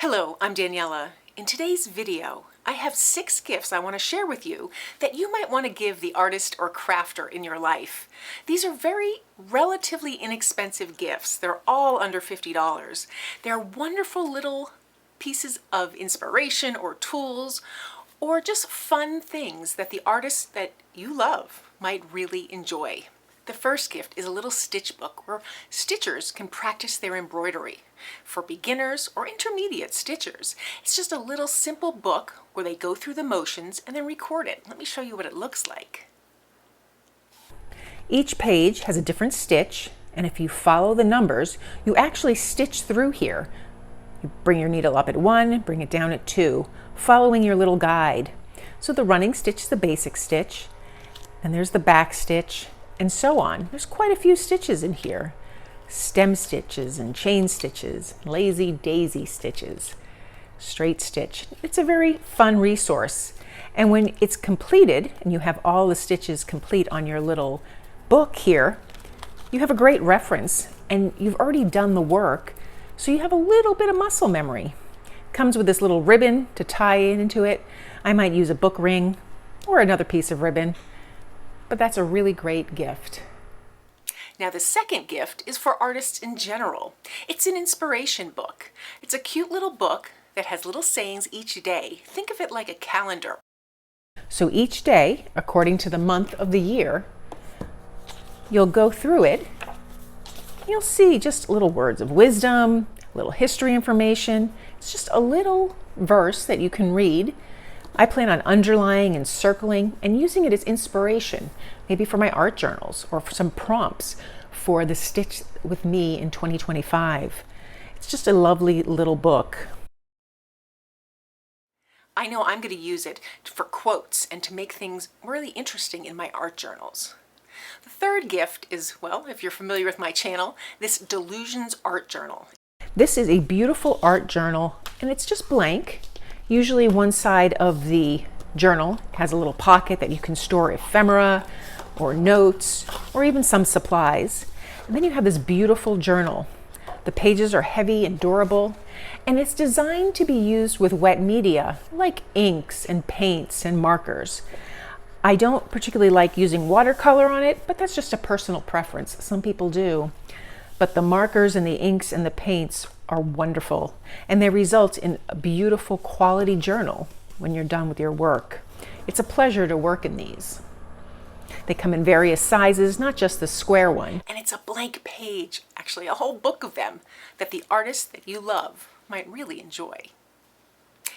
Hello, I'm Daniela. In today's video, I have 6 gifts I want to share with you that you might want to give the artist or crafter in your life. These are very relatively inexpensive gifts. They're all under $50. They're wonderful little pieces of inspiration or tools or just fun things that the artists that you love might really enjoy. The first gift is a little stitch book where stitchers can practice their embroidery. For beginners or intermediate stitchers, it's just a little simple book where they go through the motions and then record it. Let me show you what it looks like. Each page has a different stitch, and if you follow the numbers, you actually stitch through here. You bring your needle up at 1, bring it down at 2, following your little guide. So the running stitch is the basic stitch, and there's the back stitch, and so on. There's quite a few stitches in here. Stem stitches and chain stitches, lazy daisy stitches, straight stitch. It's a very fun resource. And when it's completed and you have all the stitches complete on your little book here, you have a great reference and you've already done the work. So you have a little bit of muscle memory. Comes with this little ribbon to tie into it. I might use a book ring or another piece of ribbon, but that's a really great gift. Now the second gift is for artists in general. It's an inspiration book. It's a cute little book that has little sayings each day. Think of it like a calendar. So each day, according to the month of the year, you'll go through it. You'll see just little words of wisdom, little history information. It's just a little verse that you can read. I plan on underlining and circling and using it as inspiration, maybe for my art journals or for some prompts for the Stitch with Me in 2025. It's just a lovely little book. I know I'm going to use it for quotes and to make things really interesting in my art journals. The third gift is, well, if you're familiar with my channel, this Dylusions art journal. This is a beautiful art journal and it's just blank. Usually one side of the journal has a little pocket that you can store ephemera or notes or even some supplies. And then you have this beautiful journal. The pages are heavy and durable, and it's designed to be used with wet media like inks and paints and markers. I don't particularly like using watercolor on it, but that's just a personal preference. Some people do. But the markers and the inks and the paints are wonderful, and they result in a beautiful quality journal when you're done with your work. It's a pleasure to work in these. They come in various sizes, not just the square one. And it's a blank page, actually a whole book of them, that the artists that you love might really enjoy.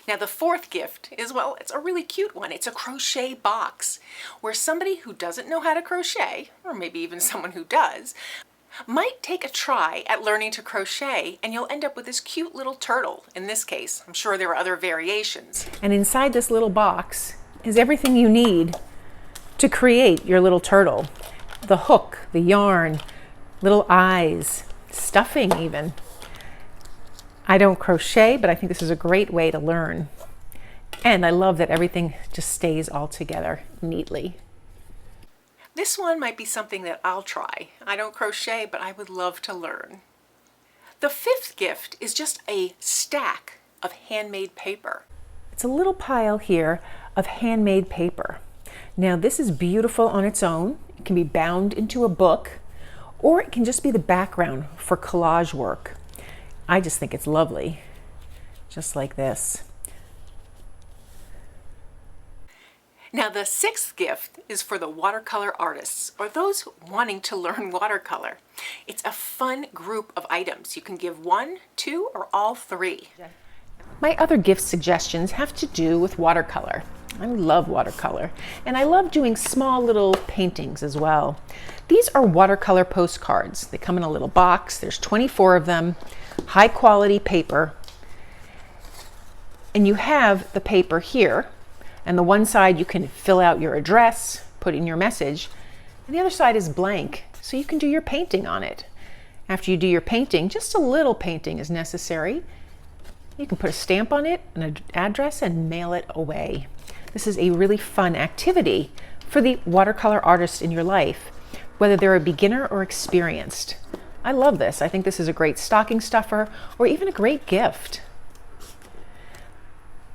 Now the fourth gift is, well, it's a really cute one. It's a crochet box where somebody who doesn't know how to crochet, or maybe even someone who does, might take a try at learning to crochet and you'll end up with this cute little turtle. In this case, I'm sure there are other variations. And inside this little box is everything you need to create your little turtle. The hook, the yarn, little eyes, stuffing even. I don't crochet, but I think this is a great way to learn. And I love that everything just stays all together neatly. This one might be something that I'll try. I don't crochet, but I would love to learn. The fifth gift is just a stack of handmade paper. It's a little pile here of handmade paper. Now this is beautiful on its own. It can be bound into a book, or it can just be the background for collage work. I just think it's lovely, just like this. Now the sixth gift is for the watercolor artists or those wanting to learn watercolor. It's a fun group of items. You can give 1, 2, or all 3. My other gift suggestions have to do with watercolor. I love watercolor, and I love doing small little paintings as well. These are watercolor postcards. They come in a little box. There's 24 of them, high quality paper. And you have the paper here. And the one side you can fill out your address, put in your message, and the other side is blank, so you can do your painting on it. After you do your painting, just a little painting is necessary. You can put a stamp on it, an address, and mail it away. This is a really fun activity for the watercolor artist in your life, whether they're a beginner or experienced. I love this. I think this is a great stocking stuffer or even a great gift.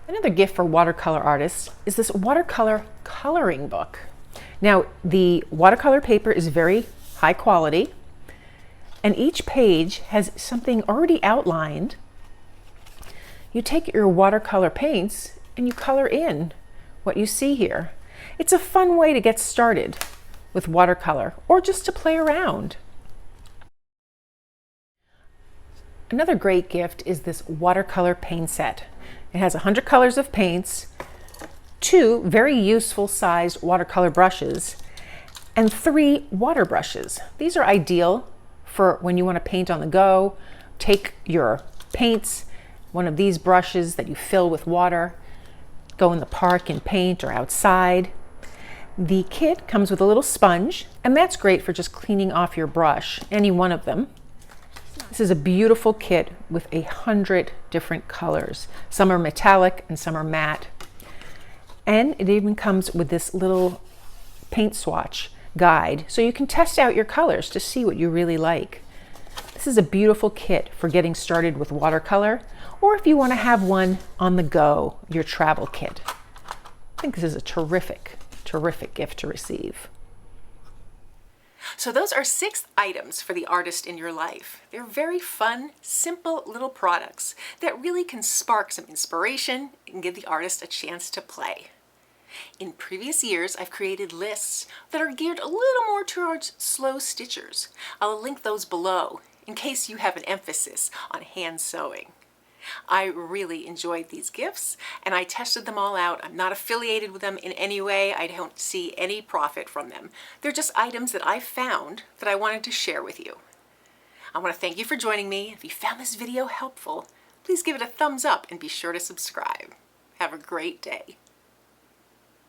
Another gift for watercolor artists is this watercolor coloring book. Now, the watercolor paper is very high quality, and each page has something already outlined. You take your watercolor paints and you color in what you see here. It's a fun way to get started with watercolor or just to play around. Another great gift is this watercolor paint set. It has 100 colors of paints, 2 very useful sized watercolor brushes, and 3 water brushes. These are ideal for when you want to paint on the go. Take your paints, one of these brushes that you fill with water, go in the park and paint or outside. The kit comes with a little sponge, and that's great for just cleaning off your brush, any one of them. This is a beautiful kit with 100 different colors. Some are metallic and some are matte. And it even comes with this little paint swatch guide, so you can test out your colors to see what you really like. This is a beautiful kit for getting started with watercolor, or if you want to have one on the go, your travel kit. I think this is a terrific gift to receive. So those are 6 items for the artist in your life. They're very fun, simple little products that really can spark some inspiration and give the artist a chance to play. In previous years, I've created lists that are geared a little more towards slow stitchers. I'll link those below in case you have an emphasis on hand sewing. I really enjoyed these gifts and I tested them all out. I'm not affiliated with them in any way. I don't see any profit from them. They're just items that I found that I wanted to share with you. I want to thank you for joining me. If you found this video helpful, please give it a thumbs up and be sure to subscribe. Have a great day.